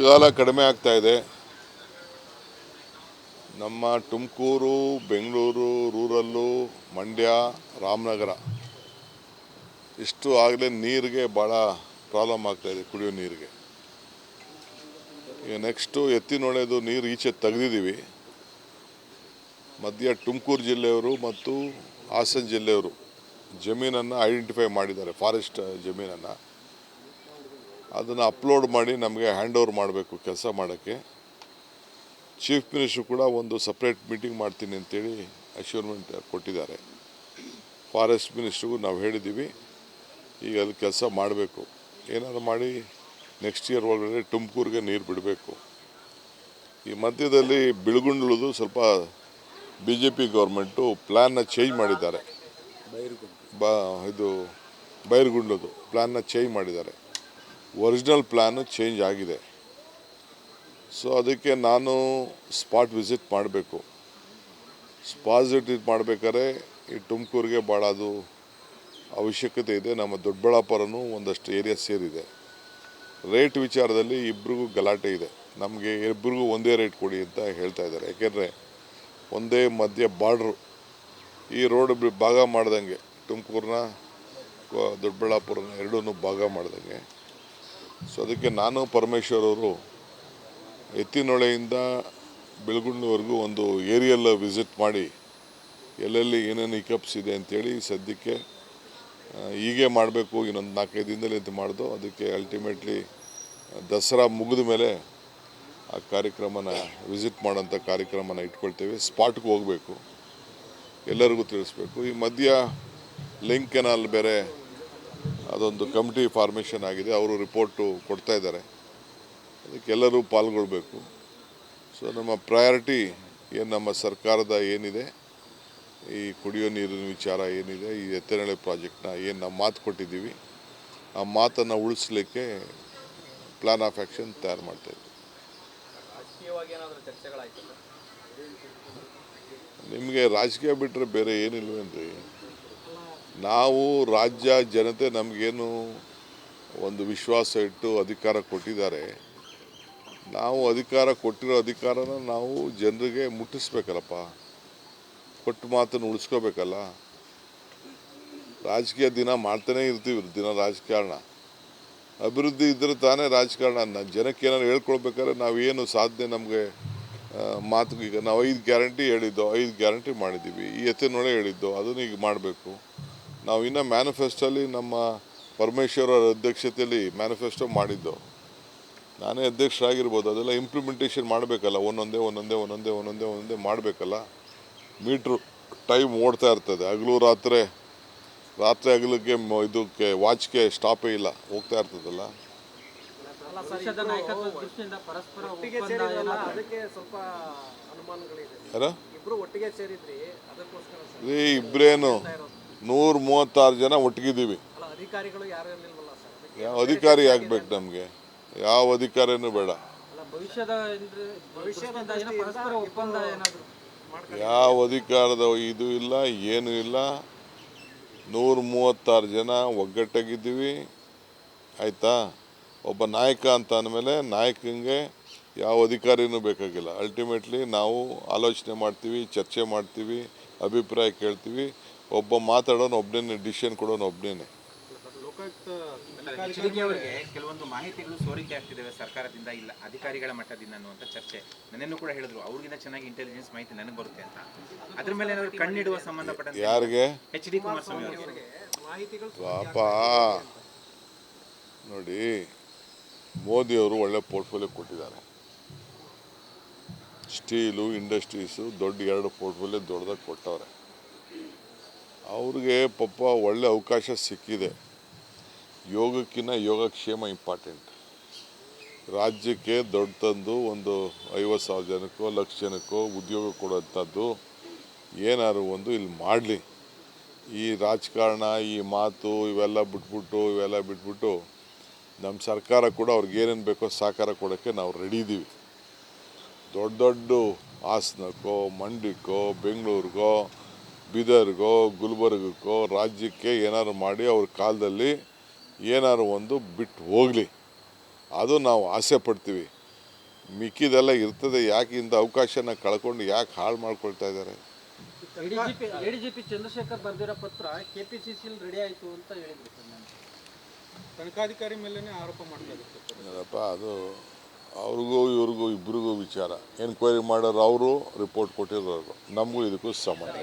ಮಳೆಗಾಲ ಕಡಿಮೆ ಆಗ್ತಾ ಇದೆ. ನಮ್ಮ ತುಮಕೂರು, ಬೆಂಗಳೂರು ರೂರಲ್ಲು, ಮಂಡ್ಯ, ರಾಮನಗರ ಇಷ್ಟು ಆಗಲೇ ನೀರಿಗೆ ಭಾಳ ಪ್ರಾಬ್ಲಮ್ ಆಗ್ತಾಯಿದೆ, ಕುಡಿಯೋ ನೀರಿಗೆ. ಈಗ ನೆಕ್ಸ್ಟು ಎತ್ತಿನೊಳೆದು ನೀರು ಈಚೆ ತೆಗೆದಿದ್ದೀವಿ. ಮಧ್ಯ ತುಮಕೂರು ಜಿಲ್ಲೆಯವರು ಮತ್ತು ಹಾಸನ ಜಿಲ್ಲೆಯವರು ಜಮೀನನ್ನು ಐಡೆಂಟಿಫೈ ಮಾಡಿದ್ದಾರೆ, ಫಾರೆಸ್ಟ್ ಜಮೀನನ್ನು. ಅದನ್ನು ಅಪ್ಲೋಡ್ ಮಾಡಿ ನಮಗೆ ಹ್ಯಾಂಡ್ ಓವರ್ ಮಾಡಬೇಕು ಕೆಲಸ ಮಾಡೋಕ್ಕೆ. ಚೀಫ್ ಮಿನಿಸ್ಟ್ರು ಕೂಡ ಒಂದು ಸಪ್ರೇಟ್ ಮೀಟಿಂಗ್ ಮಾಡ್ತೀನಿ ಅಂತೇಳಿ ಅಶ್ಯೂರ್ಮೆಂಟ್ ಕೊಟ್ಟಿದ್ದಾರೆ. ಫಾರೆಸ್ಟ್ ಮಿನಿಸ್ಟ್ರಿಗೂ ನಾವು ಹೇಳಿದ್ದೀವಿ, ಈಗ ಅದು ಕೆಲಸ ಮಾಡಬೇಕು. ಏನಾದರೂ ಮಾಡಿ ನೆಕ್ಸ್ಟ್ ಇಯರ್ ಒಳಗಡೆ ತುಮಕೂರಿಗೆ ನೀರು ಬಿಡಬೇಕು. ಈ ಮಧ್ಯದಲ್ಲಿ ಬಿಳುಗುಂಡ್ಲದು ಸ್ವಲ್ಪ BJP ಗೌರ್ಮೆಂಟು ಪ್ಲ್ಯಾನ್ನ ಚೇಂಜ್ ಮಾಡಿದ್ದಾರೆ. ಇದು ಬೈರಗುಂಡ್ಲದು ಪ್ಲ್ಯಾನ್ನ ಚೇಂಜ್ ಮಾಡಿದ್ದಾರೆ. ಒರಿಜಿನಲ್ ಪ್ಲ್ಯಾನು ಚೇಂಜ್ ಆಗಿದೆ. ಸೊ ಅದಕ್ಕೆ ನಾನು ಸ್ಪಾಟ್ ವಿಸಿಟ್ ಮಾಡಬೇಕು. ಸ್ಪಾಟ್ ವಿಸಿಟ್ ಮಾಡಬೇಕಾದ್ರೆ ಈ ತುಮಕೂರಿಗೆ ಭಾಳ ಅದು ಅವಶ್ಯಕತೆ ಇದೆ. ನಮ್ಮ ದೊಡ್ಡಬಳ್ಳಾಪುರನೂ ಒಂದಷ್ಟು ಏರಿಯಾ ಸೇರಿದೆ. ರೇಟ್ ವಿಚಾರದಲ್ಲಿ ಇಬ್ಬರಿಗೂ ಗಲಾಟೆ ಇದೆ. ನಮಗೆ ಇಬ್ಬರಿಗೂ ಒಂದೇ ರೇಟ್ ಕೊಡಿ ಅಂತ ಹೇಳ್ತಾ ಇದ್ದಾರೆ. ಯಾಕೆಂದರೆ ಒಂದೇ ಮಧ್ಯ ಬಾರ್ಡ್ರು, ಈ ರೋಡ್ ಭಾಗ ಮಾಡ್ದಂಗೆ ತುಮಕೂರನ್ನ ದೊಡ್ಡಬಳ್ಳಾಪುರನ ಎರಡೂ ಭಾಗ ಮಾಡ್ದಂಗೆ. ಸೊ ಅದಕ್ಕೆ ನಾನು ಪರಮೇಶ್ವರ್ ಅವರು ಎತ್ತಿನೊಳೆಯಿಂದ ಬೆಳಗುಂಡ್ಲವರೆಗೂ ಒಂದು ಏರಿಯಲ್ ವಿಸಿಟ್ ಮಾಡಿ ಎಲ್ಲೆಲ್ಲಿ ಏನೇನು ಹಿಕಪ್ಸ್ ಇದೆ ಅಂಥೇಳಿ ಸದ್ಯಕ್ಕೆ ಹೀಗೆ ಮಾಡಬೇಕು, ಇನ್ನೊಂದು 4-5 ದಿನದಲ್ಲಿ ಅಂತ ಮಾಡ್ದು. ಅದಕ್ಕೆ ಅಲ್ಟಿಮೇಟ್ಲಿ ದಸರಾ ಮುಗಿದ ಮೇಲೆ ಆ ಕಾರ್ಯಕ್ರಮನ ವಿಸಿಟ್ ಮಾಡೋಂಥ ಕಾರ್ಯಕ್ರಮನ ಇಟ್ಕೊಳ್ತೇವೆ. ಸ್ಪಾಟ್ಗೆ ಹೋಗಬೇಕು, ಎಲ್ಲರಿಗೂ ತಿಳಿಸ್ಬೇಕು. ಈ ಮಧ್ಯ ಲಿಂಕ್ ಕೆನಾಲ್ ಬೇರೆ ಅದೊಂದು ಕಮಿಟಿ ಫಾರ್ಮೇಷನ್ ಆಗಿದೆ, ಅವರು ರಿಪೋರ್ಟು ಕೊಡ್ತಾ ಇದ್ದಾರೆ. ಅದಕ್ಕೆಲ್ಲರೂ ಪಾಲ್ಗೊಳ್ಬೇಕು. ಸೊ ನಮ್ಮ ಪ್ರಯಾರಿಟಿ ಏನು, ನಮ್ಮ ಸರ್ಕಾರದ ಏನಿದೆ ಈ ಕುಡಿಯೋ ನೀರಿನ ವಿಚಾರ ಏನಿದೆ, ಈ ಎತ್ತಿನಹೊಳೆ ಪ್ರಾಜೆಕ್ಟ್ನ ಏನು ನಾವು ಮಾತು ಕೊಟ್ಟಿದ್ದೀವಿ, ಆ ಮಾತನ್ನು ಉಳಿಸ್ಲಿಕ್ಕೆ ಪ್ಲಾನ್ ಆಫ್ ಆ್ಯಕ್ಷನ್ ತಯಾರು ಮಾಡ್ತಾಯಿದ್ವಿ. ನಿಮಗೆ ರಾಜಕೀಯ ಬಿಟ್ಟರೆ ಬೇರೆ ಏನಿಲ್ವೇನ್ರಿ? ನಾವು ರಾಜ್ಯ ಜನತೆ ನಮಗೇನು ಒಂದು ವಿಶ್ವಾಸ ಇಟ್ಟು ಅಧಿಕಾರ ಕೊಟ್ಟಿದ್ದಾರೆ. ನಾವು ಕೊಟ್ಟಿರೋ ಅಧಿಕಾರನ ನಾವು ಜನರಿಗೆ ಮುಟ್ಟಿಸ್ಬೇಕಲ್ಲಪ್ಪ, ಕೊಟ್ಟು ಮಾತನ್ನು ಉಳಿಸ್ಕೋಬೇಕಲ್ಲ. ರಾಜಕೀಯ ದಿನ ಮಾಡ್ತಾನೆ ಇರ್ತೀವಿ, ದಿನ ರಾಜಕಾರಣ. ಅಭಿವೃದ್ಧಿ ಇದ್ದರೆ ತಾನೇ ರಾಜಕಾರಣ. ಜನಕ್ಕೆ ಏನಾದ್ರು ಹೇಳ್ಕೊಳ್ಬೇಕಾದ್ರೆ ನಾವೇನು ಸಾಧನೆ ನಮಗೆ ಮಾತು. ಈಗ ನಾವು 5 ಗ್ಯಾರಂಟಿ ಹೇಳಿದ್ದೋ, 5 ಗ್ಯಾರಂಟಿ ಮಾಡಿದ್ದೀವಿ. ಈ ಎತ್ತಿನೊಳೆ ಹೇಳಿದ್ದೋ ಅದನ್ನು ಈಗ ಮಾಡಬೇಕು. ನಾವು ಇನ್ನೂ ಮ್ಯಾನಿಫೆಸ್ಟೋಲ್ಲಿ ನಮ್ಮ ಪರಮೇಶ್ವರ ಅಧ್ಯಕ್ಷತೆಯಲ್ಲಿ ಮ್ಯಾನಿಫೆಸ್ಟೋ ಮಾಡಿದ್ದು, ನಾನೇ ಅಧ್ಯಕ್ಷರಾಗಿರ್ಬೋದು. ಅದೆಲ್ಲ ಇಂಪ್ಲಿಮೆಂಟೇಷನ್ ಮಾಡಬೇಕಲ್ಲ, ಒಂದೊಂದೇ ಮಾಡಬೇಕಲ್ಲ. ಮೀಟ್ರು ಟೈಮ್ ಓಡ್ತಾ ಇರ್ತದೆ, ಹಗಲು ರಾತ್ರಿ ಹಗಲಿಗೆ ಇದಕ್ಕೆ ವಾಚ್ಗೆ ಸ್ಟಾಪೇ ಇಲ್ಲ, ಹೋಗ್ತಾ ಇರ್ತದಲ್ಲ. ಇಬ್ಬರೇನು 136 ಜನ ಒಟ್ಟಿಗಿದ್ದೀವಿ. ಯಾವ ಅಧಿಕಾರಿ ಆಗ್ಬೇಕು ನಮಗೆ? ಯಾವ ಅಧಿಕಾರಿನೂ ಬೇಡ, ಯಾವ ಅಧಿಕಾರದ ಇದು ಇಲ್ಲ, ಏನೂ ಇಲ್ಲ. 136 ಜನ ಒಗ್ಗಟ್ಟಾಗಿದ್ದೀವಿ, ಆಯಿತಾ? ಒಬ್ಬ ನಾಯಕ ಅಂತ ಅಂದಮೇಲೆ ನಾಯಕನಿಗೆ ಯಾವ ಅಧಿಕಾರಿನೂ ಬೇಕಾಗಿಲ್ಲ. ಅಲ್ಟಿಮೇಟ್ಲಿ ನಾವು ಆಲೋಚನೆ ಮಾಡ್ತೀವಿ, ಚರ್ಚೆ ಮಾಡ್ತೀವಿ, ಅಭಿಪ್ರಾಯ ಕೇಳ್ತೀವಿ. ಒಬ್ಬ ಮಾತಾಡೋನು ಒಬ್ಬನೇ, ಡಿಸಿಷನ್ ಕೊಡೋನು ಒಬ್ಬನೇ. ಕೆಲವೊಂದು ಮಾಹಿತಿಗಳು ಸೋರಿಕೆ ಆಗ್ತಿದ್ದಾವೆ ಸರ್ಕಾರದಿಂದ, ಇಲ್ಲ ಅಧಿಕಾರಿಗಳ ಮಟ್ಟದಿಂದ ಅನ್ನುವಂಥ ಚರ್ಚೆ ನನ್ನನ್ನು ಕೂಡ ಹೇಳಿದ್ರು. ಅವ್ರಿಗಿಂತ ಚೆನ್ನಾಗಿ ಇಂಟೆಲಿಜೆನ್ಸ್ ಮಾಹಿತಿ ನನಗೆ ಬರುತ್ತೆ ಅಂತ. ಅದ್ರ ಮೇಲೆ ಏನಾದ್ರು ಕಣ್ಣಿಡುವ ಸಂಬಂಧಪಟ್ಟ ಯಾರಿಗೆ? HD ಕುಮಾರಸ್ವಾಮಿ ಅವರಿಗೆ ಪಾಪ ನೋಡಿ, ಮೋದಿಯವರು ಒಳ್ಳೆ ಪೋರ್ಟ್ಫೋಲಿಯೋ ಕೊಟ್ಟಿದ್ದಾರೆ. ಸ್ಟೀಲು, ಇಂಡಸ್ಟ್ರೀಸು ದೊಡ್ಡ 2 ಪೋರ್ಟ್ಫೋಲಿಯೋ ದೊಡ್ಡದಾಗಿ ಕೊಟ್ಟವ್ರೆ. ಅವ್ರಿಗೆ ಪಾಪ ಒಳ್ಳೆ ಅವಕಾಶ ಸಿಕ್ಕಿದೆ. ಯೋಗಕ್ಕಿಂತ ಯೋಗಕ್ಷೇಮ ಇಂಪಾರ್ಟೆಂಟ್. ರಾಜ್ಯಕ್ಕೆ ದೊಡ್ಡ ತಂದು ಒಂದು 50,000 ಜನಕ್ಕೋ 1,00,000 ಜನಕ್ಕೋ ಉದ್ಯೋಗ ಕೊಡುವಂಥದ್ದು ಏನಾದ್ರು ಒಂದು ಇಲ್ಲಿ ಮಾಡಲಿ. ಈ ರಾಜಕಾರಣ, ಈ ಮಾತು ಇವೆಲ್ಲ ಬಿಟ್ಬಿಟ್ಟು ನಮ್ಮ ಸರ್ಕಾರ ಕೂಡ ಅವ್ರಿಗೆ ಏನೇನು ಬೇಕೋ ಸಹಕಾರ ಕೊಡೋಕ್ಕೆ ನಾವು ರೆಡಿ ಇದ್ದೀವಿ. ದೊಡ್ಡ ಹಾಸನಕ್ಕೋ, ಮಂಡ್ಯಕ್ಕೋ, ಬೆಂಗಳೂರಿಗೋ, ಬೀದರ್ಗೋ, ಗುಲ್ಬರ್ಗಕ್ಕೋ ರಾಜ್ಯಕ್ಕೆ ಏನಾದ್ರು ಮಾಡಿ ಅವ್ರ ಕಾಲದಲ್ಲಿ ಏನಾದ್ರು ಒಂದು ಬಿಟ್ಟು ಹೋಗಲಿ, ಅದು ನಾವು ಆಸೆ ಪಡ್ತೀವಿ. ಮಿಕ್ಕಿದೆಲ್ಲ ಇರ್ತದೆ. ಯಾಕೆ ಇಂಥ ಅವಕಾಶನ ಕಳ್ಕೊಂಡು ಯಾಕೆ ಹಾಳು ಮಾಡ್ಕೊಳ್ತಾ ಇದ್ದಾರೆ? ಎಡಿಜಿಪಿ ಚಂದ್ರಶೇಖರ್ ಬರೆದಿರೋ ಪತ್ರ ಕೆಪಿಸಿಸಿಲಿ ರೆಡಿ ಆಯಿತು ಅಂತ ಹೇಳಿದ್ರು ಸರ್. ನಾನು ತನಿಖಾಧಿಕಾರಿ ಮೇಲೇ ಆರೋಪ ಮಾಡ್ತಾ ಇದ್ದಾರೆ. ಏನಪ್ಪ ಅದು ಅವ್ರಿಗೂ ಇವ್ರಿಗೂ ಇಬ್ಬರಿಗೂ ವಿಚಾರ. ಎನ್ಕ್ವೈರಿ ಮಾಡೋರು ಅವರು, ರಿಪೋರ್ಟ್ ಕೊಟ್ಟಿರೋರು. ನಮಗೂ ಇದಕ್ಕೂ ಸಂಬಂಧ.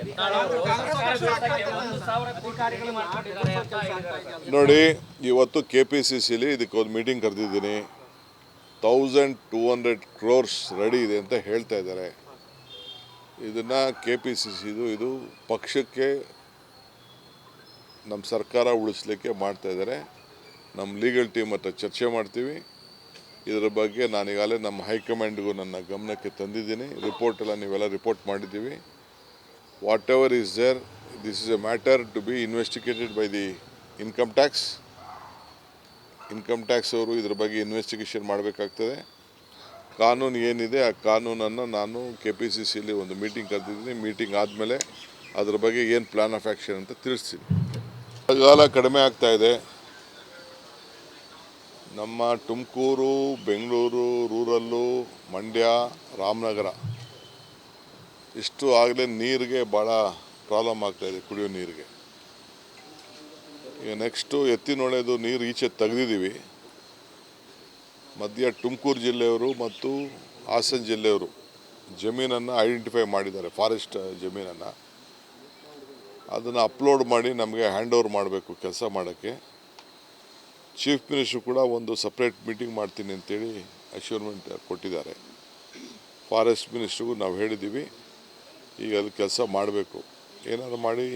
ನೋಡಿ, ಇವತ್ತು KPCCಲಿ ಇದಕ್ಕೊಂದು ಮೀಟಿಂಗ್ ಕರೆದಿದ್ದೀನಿ. 1200 crores ರೆಡಿ ಇದೆ ಅಂತ ಹೇಳ್ತಾ ಇದ್ದಾರೆ. ಇದನ್ನು KPCCದು ಇದು ಪಕ್ಷಕ್ಕೆ ನಮ್ಮ ಸರ್ಕಾರ ಉಳಿಸ್ಲಿಕ್ಕೆ ಮಾಡ್ತಾ ಇದ್ದಾರೆ. ನಮ್ಮ ಲೀಗಲ್ ಟೀಮ್ ಹತ್ರ ಚರ್ಚೆ ಮಾಡ್ತೀವಿ. ಇದರ ಬಗ್ಗೆ ನಾನೀಗಾಗಲೇ ನಮ್ಮ ಹೈಕಮಾಂಡ್ಗೂ ನನ್ನ ಗಮನಕ್ಕೆ ತಂದಿದ್ದೀನಿ. ರಿಪೋರ್ಟ್ ಎಲ್ಲ ನೀವೆಲ್ಲ ರಿಪೋರ್ಟ್ ಮಾಡಿದ್ದೀವಿ. Whatever is there, this is a matter to be investigated by the income tax ಅವರು ಇದ್ರ ಬಗ್ಗೆ ಇನ್ವೆಸ್ಟಿಗೇಷನ್ ಮಾಡಬೇಕಾಗ್ತದೆ. ಕಾನೂನು ಏನಿದೆ ಆ ಕಾನೂನನ್ನು ನಾನು KPCCಲಿ ಒಂದು ಮೀಟಿಂಗ್ ಕರೆದಿದ್ದೀನಿ. ಮೀಟಿಂಗ್ ಆದಮೇಲೆ ಅದ್ರ ಬಗ್ಗೆ ಏನು ಪ್ಲಾನ್ ಆಫ್ ಆ್ಯಕ್ಷನ್ ಅಂತ ತಿಳಿಸ್ತೀನಿ. ಬರಗಾಲ ಕಡಿಮೆ ಆಗ್ತಾ ಇದೆ. ನಮ್ಮ ತುಮಕೂರು, ಬೆಂಗಳೂರು, ರೂರಲ್ಲು, ಮಂಡ್ಯ, ರಾಮನಗರ ಇಷ್ಟು ಆಗಲೇ ನೀರಿಗೆ ಭಾಳ ಪ್ರಾಬ್ಲಮ್ ಆಗ್ತಾಯಿದೆ, ಕುಡಿಯೋ ನೀರಿಗೆ. ಈಗ ನೆಕ್ಸ್ಟು ಎತ್ತಿನೊಳೆದು ನೀರು ಈಚೆ ತೆಗೆದಿದ್ದೀವಿ. ಮಧ್ಯ ತುಮಕೂರು ಜಿಲ್ಲೆಯವರು ಮತ್ತು ಹಾಸನ ಜಿಲ್ಲೆಯವರು ಜಮೀನನ್ನು ಐಡೆಂಟಿಫೈ ಮಾಡಿದ್ದಾರೆ, ಫಾರೆಸ್ಟ್ ಜಮೀನನ್ನು. ಅದನ್ನು ಅಪ್ಲೋಡ್ ಮಾಡಿ ನಮಗೆ ಹ್ಯಾಂಡ್ ಓವರ್ ಮಾಡಬೇಕು ಕೆಲಸ ಮಾಡೋಕ್ಕೆ. ಚೀಫ್ ಮಿನಿಸ್ಟ್ರು ಕೂಡ ಒಂದು ಸಪ್ರೇಟ್ ಮೀಟಿಂಗ್ ಮಾಡ್ತೀನಿ ಅಂತೇಳಿ ಅಶ್ಯೂರ್ಮೆಂಟ್ ಕೊಟ್ಟಿದ್ದಾರೆ. ಫಾರೆಸ್ಟ್ ಮಿನಿಸ್ಟ್ರಿಗೂ ನಾವು ಹೇಳಿದ್ದೀವಿ, ಈಗ ಅಲ್ಲಿ ಕೆಲಸ ಮಾಡಬೇಕು. ಏನಾದರೂ ಮಾಡಿ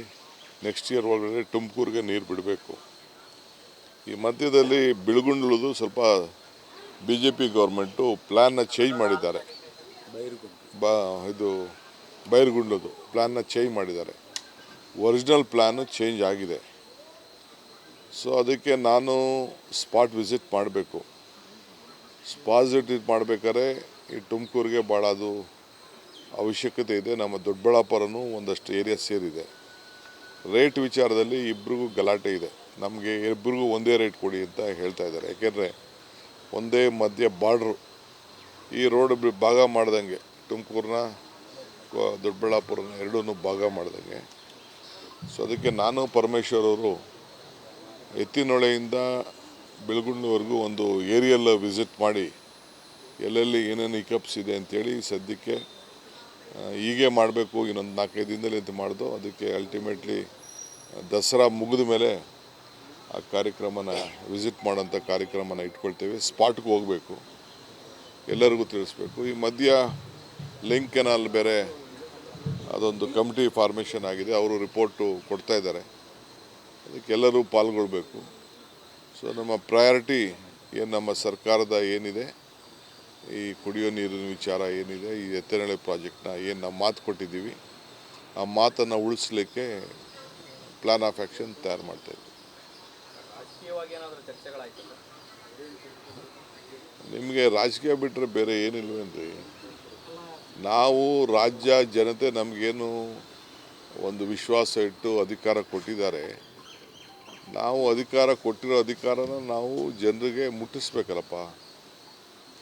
ನೆಕ್ಸ್ಟ್ ಇಯರ್ ಒಳಗಡೆ ತುಮಕೂರಿಗೆ ನೀರು ಬಿಡಬೇಕು. ಈ ಮಧ್ಯದಲ್ಲಿ ಬಿಳುಗುಂಡ್ಲದು ಸ್ವಲ್ಪ BJP ಗೌರ್ಮೆಂಟು ಪ್ಲ್ಯಾನ್ನ ಚೇಂಜ್ ಮಾಡಿದ್ದಾರೆ. ಇದು ಬೈರಗುಂಡ್ಲದು ಪ್ಲ್ಯಾನ್ನ ಚೇಂಜ್ ಮಾಡಿದ್ದಾರೆ. ಒರಿಜಿನಲ್ ಪ್ಲ್ಯಾನು ಚೇಂಜ್ ಆಗಿದೆ. ಸೊ ಅದಕ್ಕೆ ನಾನು ಸ್ಪಾಟ್ ವಿಸಿಟ್ ಮಾಡಬೇಕು. ಸ್ಪಾಟ್ ವಿಸಿಟ್ ಮಾಡಬೇಕಾದ್ರೆ ಈ ತುಮಕೂರಿಗೆ ಭಾಳ ಅದು ಅವಶ್ಯಕತೆ ಇದೆ. ನಮ್ಮ ದೊಡ್ಡಬಳ್ಳಾಪುರನೂ ಒಂದಷ್ಟು ಏರಿಯಾ ಸೇರಿದೆ. ರೇಟ್ ವಿಚಾರದಲ್ಲಿ ಇಬ್ಬರಿಗೂ ಗಲಾಟೆ ಇದೆ. ನಮಗೆ ಇಬ್ಬರಿಗೂ ಒಂದೇ ರೇಟ್ ಕೊಡಿ ಅಂತ ಹೇಳ್ತಾ ಇದ್ದಾರೆ. ಯಾಕೆಂದರೆ ಒಂದೇ ಮಧ್ಯ ಬಾರ್ಡ್ರು. ಈ ರೋಡ್ ಭಾಗ ಮಾಡ್ದಂಗೆ ತುಮಕೂರನ್ನ ದೊಡ್ಡಬಳ್ಳಾಪುರನ ಎರಡೂ ಭಾಗ ಮಾಡ್ದಂಗೆ. ಸೊ ಅದಕ್ಕೆ ನಾನು ಪರಮೇಶ್ವರ್ ಅವರು ಎತ್ತಿನೊಳೆಯಿಂದ ಬೆಳಗುಂಡ್ಲವರೆಗೂ ಒಂದು ಏರಿಯಲ್ ವಿಸಿಟ್ ಮಾಡಿ ಎಲ್ಲೆಲ್ಲಿ ಏನೇನು ಹಿಕಪ್ಸ್ ಇದೆ ಅಂಥೇಳಿ ಸದ್ಯಕ್ಕೆ ಹೀಗೆ ಮಾಡಬೇಕು, ಇನ್ನೊಂದು 4-5 ದಿನದಲ್ಲಿ ಅಂತ ಮಾಡ್ದು. ಅದಕ್ಕೆ ಅಲ್ಟಿಮೇಟ್ಲಿ ದಸರಾ ಮುಗಿದ ಮೇಲೆ ಆ ಕಾರ್ಯಕ್ರಮನ ವಿಸಿಟ್ ಮಾಡೋಂಥ ಕಾರ್ಯಕ್ರಮನ ಇಟ್ಕೊಳ್ತೇವೆ. ಸ್ಪಾಟ್ಗೆ ಹೋಗಬೇಕು, ಎಲ್ಲರಿಗೂ ತಿಳಿಸ್ಬೇಕು. ಈ ಮಧ್ಯ ಲಿಂಕ್ ಕೆನಾಲ್ ಬೇರೆ ಅದೊಂದು ಕಮಿಟಿ ಫಾರ್ಮೇಷನ್ ಆಗಿದೆ, ಅವರು ರಿಪೋರ್ಟು ಕೊಡ್ತಾ ಇದ್ದಾರೆ. ಅದಕ್ಕೆಲ್ಲರೂ ಪಾಲ್ಗೊಳ್ಬೇಕು. ಸೊ ನಮ್ಮ ಪ್ರಯಾರಿಟಿ ಏನು, ನಮ್ಮ ಸರ್ಕಾರದ ಏನಿದೆ ಈ ಕುಡಿಯೋ ನೀರಿನ ವಿಚಾರ ಏನಿದೆ, ಈ ಎತ್ತಿನಹೊಳೆ ಪ್ರಾಜೆಕ್ಟ್ನ ಏನು ನಾವು ಮಾತು ಕೊಟ್ಟಿದ್ದೀವಿ, ಆ ಮಾತನ್ನು ಉಳಿಸ್ಲಿಕ್ಕೆ ಪ್ಲಾನ್ ಆಫ್ ಆ್ಯಕ್ಷನ್ ತಯಾರು ಮಾಡ್ತಾಯಿದ್ವಿ. ನಿಮಗೆ ರಾಜಕೀಯ ಬಿಟ್ಟರೆ ಬೇರೆ ಏನಿಲ್ವೇನ್ರಿ? ನಾವು ರಾಜ್ಯ ಜನತೆ ನಮಗೇನು ಒಂದು ವಿಶ್ವಾಸ ಇಟ್ಟು ಅಧಿಕಾರ ಕೊಟ್ಟಿದ್ದಾರೆ. ನಾವು ಅಧಿಕಾರ ಕೊಟ್ಟಿರೋ ಅಧಿಕಾರನ ನಾವು ಜನರಿಗೆ ಮುಟ್ಟಿಸ್ಬೇಕಲ್ಲಪ್ಪ.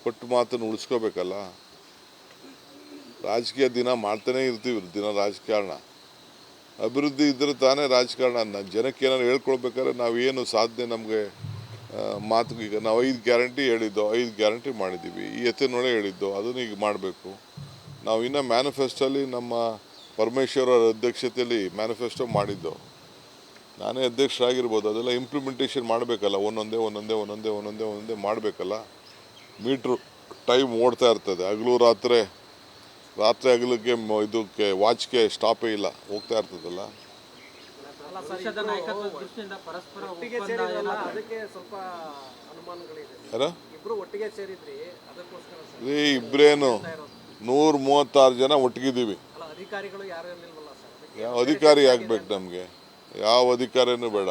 ಕೊಟ್ಟು ಮಾತನ್ನು ಉಳಿಸ್ಕೋಬೇಕಲ್ಲ. ರಾಜಕೀಯ ದಿನ ಮಾಡ್ತಾನೇ ಇರ್ತೀವಿ, ದಿನ ರಾಜಕಾರಣ. ಅಭಿವೃದ್ಧಿ ಇದ್ದರೆ ತಾನೇ ರಾಜಕಾರಣ. ಜನಕ್ಕೆ ಏನಾದ್ರು ಹೇಳ್ಕೊಳ್ಬೇಕಾದ್ರೆ ನಾವೇನು ಸಾಧನೆ ನಮಗೆ ಮಾತು. ಈಗ ನಾವು 5 ಗ್ಯಾರಂಟಿ ಹೇಳಿದ್ದೋ, 5 ಗ್ಯಾರಂಟಿ ಮಾಡಿದ್ದೀವಿ. ಈ ಎತ್ತಿನೊಳೆ ಹೇಳಿದ್ದೋ ಅದನ್ನು ಈಗ ಮಾಡಬೇಕು. ನಾವು ಇನ್ನೂ ಮ್ಯಾನಿಫೆಸ್ಟೋಲ್ಲಿ ನಮ್ಮ ಪರಮೇಶ್ವರ ಅಧ್ಯಕ್ಷತೆಯಲ್ಲಿ ಮ್ಯಾನಿಫೆಸ್ಟೋ ಮಾಡಿದ್ದು. ನಾನೇ ಅಧ್ಯಕ್ಷರಾಗಿರ್ಬೋದು, ಅದೆಲ್ಲ ಇಂಪ್ಲಿಮೆಂಟೇಷನ್ ಮಾಡಬೇಕಲ್ಲ. ಒಂದೊಂದೇ ಮಾಡಬೇಕಲ್ಲ. ಮೀಟ್ರು ಟೈಮ್ ಓಡ್ತಾ ಇರ್ತದೆ. ಹಗಲು ರಾತ್ರಿ ಹಗಲಿಗೆ ಇದಕ್ಕೆ ವಾಚ್ಗೆ ಸ್ಟಾಪೇ ಇಲ್ಲ, ಹೋಗ್ತಾ ಇರ್ತದಲ್ಲ. ಇಬ್ಬರೇನು 136 ಜನ ಒಟ್ಟಿಗಿದ್ದೀವಿ. ಯಾವ ಅಧಿಕಾರಿ ಆಗ್ಬೇಕು ನಮಗೆ? ಯಾವ ಅಧಿಕಾರಿನೂ ಬೇಡ.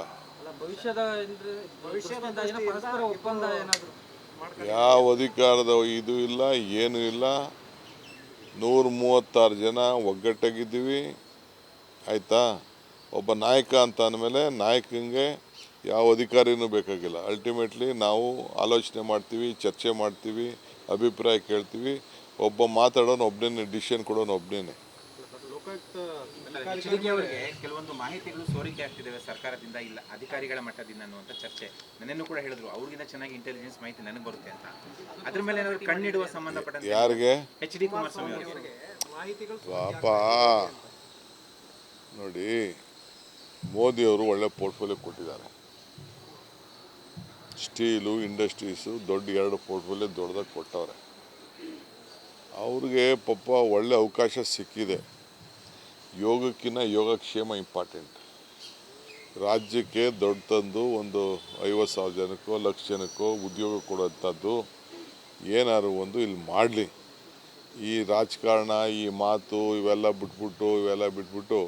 ಯಾವ ಅಧಿಕಾರದ ಇದು ಇಲ್ಲ, ಏನೂ ಇಲ್ಲ. 136 ಜನ ಒಗ್ಗಟ್ಟಾಗಿದ್ದೀವಿ, ಆಯಿತಾ? ಒಬ್ಬ ನಾಯಕ ಅಂತ ಅಂದಮೇಲೆ ನಾಯಕನಿಗೆ ಯಾವ ಅಧಿಕಾರಿನೂ ಬೇಕಾಗಿಲ್ಲ. ಅಲ್ಟಿಮೇಟ್ಲಿ ನಾವು ಆಲೋಚನೆ ಮಾಡ್ತೀವಿ, ಚರ್ಚೆ ಮಾಡ್ತೀವಿ, ಅಭಿಪ್ರಾಯ ಕೇಳ್ತೀವಿ. ಒಬ್ಬ ಮಾತಾಡೋನು ಒಬ್ಬನೇ, ಡಿಸಿಷನ್ ಕೊಡೋನು ಒಬ್ಬನೇ. ಲೋಕಾಯುಕ್ತ HDK ಅವರಿಗೆ ಕೆಲವೊಂದು ಮಾಹಿತಿಗಳು ಸೋರಿಕೆ ಆಗ್ತಿದ್ದಾವೆ ಸರ್ಕಾರದಿಂದ ಇಲ್ಲ ಅಧಿಕಾರಿಗಳ ಮಟ್ಟದಿಂದ ಅನ್ನುವಂಥ ಚರ್ಚೆ ನನ್ನೇನು ಕೂಡ ಹೇಳಿದ್ರು. ಅವ್ರಿಗಿಂತ ಚೆನ್ನಾಗಿ ಇಂಟೆಲಿಜೆನ್ಸ್ ಮಾಹಿತಿ ನನಗೆ ಬರುತ್ತೆ ಅಂತ. ಅದ್ರ ಮೇಲೆ ಏನಾದ್ರು ಕಣ್ಣಿಡುವ ಸಂಬಂಧಪಟ್ಟಂತೆ ಯಾರಿಗೆ? HD ಕುಮಾರಸ್ವಾಮಿ ಅವರಿಗೆ ಮಾಹಿತಿಗಳು ಪಾಪ ನೋಡಿ, ಮೋದಿಯವರು ಒಳ್ಳೆ ಪೋರ್ಟ್ಫೋಲಿಯೋ ಕೊಟ್ಟಿದ್ದಾರೆ. ಸ್ಟೀಲು, ಇಂಡಸ್ಟ್ರೀಸು ದೊಡ್ಡ 2 ಪೋರ್ಟ್ಫೋಲಿಯೋ ದೊಡ್ಡದಾಗಿ ಕೊಟ್ಟವ್ರೆ. ಅವ್ರಿಗೆ ಪಾಪ ಒಳ್ಳೆ ಅವಕಾಶ ಸಿಕ್ಕಿದೆ. ಯೋಗಕ್ಕಿಂತ ಯೋಗಕ್ಷೇಮ ಇಂಪಾರ್ಟೆಂಟ್. ರಾಜ್ಯಕ್ಕೆ ದೊಡ್ಡ ತಂದು ಒಂದು 50,000 ಜನಕ್ಕೋ 1,00,000 ಜನಕ್ಕೋ ಉದ್ಯೋಗ ಕೊಡುವಂಥದ್ದು ಏನಾದ್ರು ಒಂದು ಇಲ್ಲಿ ಮಾಡಲಿ. ಈ ರಾಜಕಾರಣ, ಈ ಮಾತು ಇವೆಲ್ಲ ಬಿಟ್ಬಿಟ್ಟು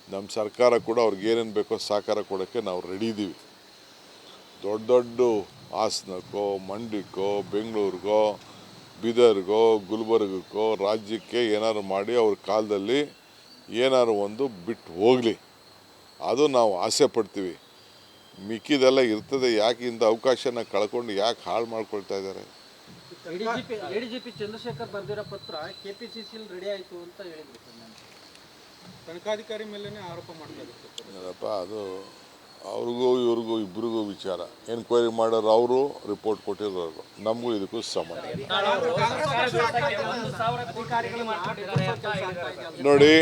ನಮ್ಮ ಸರ್ಕಾರ ಕೂಡ ಅವ್ರಿಗೆ ಏನೇನು ಬೇಕೋ ಸಹಕಾರ ಕೊಡೋಕ್ಕೆ ನಾವು ರೆಡಿ ಇದ್ದೀವಿ. ದೊಡ್ಡ ಹಾಸನಕ್ಕೋ, ಮಂಡ್ಯಕ್ಕೋ, ಬೆಂಗಳೂರಿಗೋ, ಬೀದರ್ಗೋ, ಗುಲ್ಬರ್ಗಕ್ಕೋ ರಾಜ್ಯಕ್ಕೆ ಏನಾದ್ರು ಮಾಡಿ ಅವ್ರ ಕಾಲದಲ್ಲಿ ಏನಾದ್ರು ಒಂದು ಬಿಟ್ಟು ಹೋಗಲಿ, ಅದು ನಾವು ಆಸೆ ಪಡ್ತೀವಿ. ಮಿಕ್ಕಿದೆಲ್ಲ ಇರ್ತದೆ. ಯಾಕೆ ಇಂಥ ಅವಕಾಶನ ಕಳ್ಕೊಂಡು ಯಾಕೆ ಹಾಳು ಮಾಡ್ಕೊಳ್ತಾ ಇದ್ದಾರೆ? ಎಡಿಜಿಪಿ ಚಂದ್ರಶೇಖರ್ ಬರೆದಿರೋ ಪತ್ರ ಕೆಪಿಸಿಸಿಲಿ ರೆಡಿ ಆಯಿತು ಅಂತ ಹೇಳಿದ್ರು ಸರ್. ನಾನು ತನಿಖಾಧಿಕಾರಿ ಮೇಲೇ ಆರೋಪ ಮಾಡ್ತಾ ಇದ್ದಾರೆ. ಏನಪ್ಪ ಅದು ಅವ್ರಿಗೂ ಇವ್ರಿಗೂ ಇಬ್ಬರಿಗೂ ವಿಚಾರ. ಎನ್ಕ್ವೈರಿ ಮಾಡೋರು ಅವರು, ರಿಪೋರ್ಟ್ ಕೊಟ್ಟಿರೋರು. ನಮಗೂ ಇದಕ್ಕೂ ಸಂಬಂಧ. ನೋಡಿ,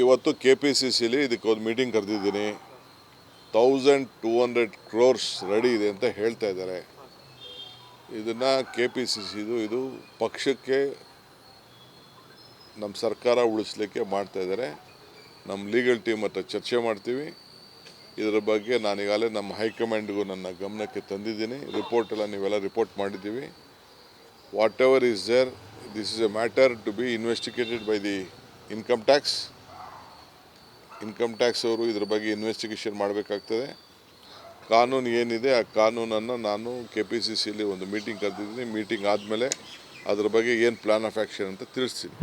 ಇವತ್ತು KPCCಲಿ ಇದಕ್ಕೊಂದು ಮೀಟಿಂಗ್ ಕರೆದಿದ್ದೀನಿ. 1200 crores ರೆಡಿ ಇದೆ ಅಂತ ಹೇಳ್ತಾ ಇದ್ದಾರೆ. ಇದನ್ನು KPCCದು ಇದು ಪಕ್ಷಕ್ಕೆ ನಮ್ಮ ಸರ್ಕಾರ ಉಳಿಸ್ಲಿಕ್ಕೆ ಮಾಡ್ತಾ ಇದ್ದಾರೆ. ನಮ್ಮ ಲೀಗಲ್ ಟೀಮ್ ಹತ್ರ ಚರ್ಚೆ ಮಾಡ್ತೀವಿ. ಇದರ ಬಗ್ಗೆ ನಾನೀಗಾಗಲೇ ನಮ್ಮ ಹೈಕಮಾಂಡ್ಗೂ ನನ್ನ ಗಮನಕ್ಕೆ ತಂದಿದ್ದೀನಿ. ರಿಪೋರ್ಟ್ ಎಲ್ಲ ನೀವೆಲ್ಲ ರಿಪೋರ್ಟ್ ಮಾಡಿದ್ದೀವಿ. Whatever is there, this is a matter to be investigated by the income tax ಅವರು ಇದ್ರ ಬಗ್ಗೆ ಇನ್ವೆಸ್ಟಿಗೇಷನ್ ಮಾಡಬೇಕಾಗ್ತದೆ. ಕಾನೂನು ಏನಿದೆ ಆ ಕಾನೂನನ್ನು ನಾನು KPCCಲಿ ಒಂದು ಮೀಟಿಂಗ್ ಕರೆದಿದ್ದೀನಿ. ಮೀಟಿಂಗ್ ಆದಮೇಲೆ ಅದ್ರ ಬಗ್ಗೆ ಏನು ಪ್ಲಾನ್ ಆಫ್ ಆ್ಯಕ್ಷನ್ ಅಂತ ತಿಳಿಸ್ತೀನಿ.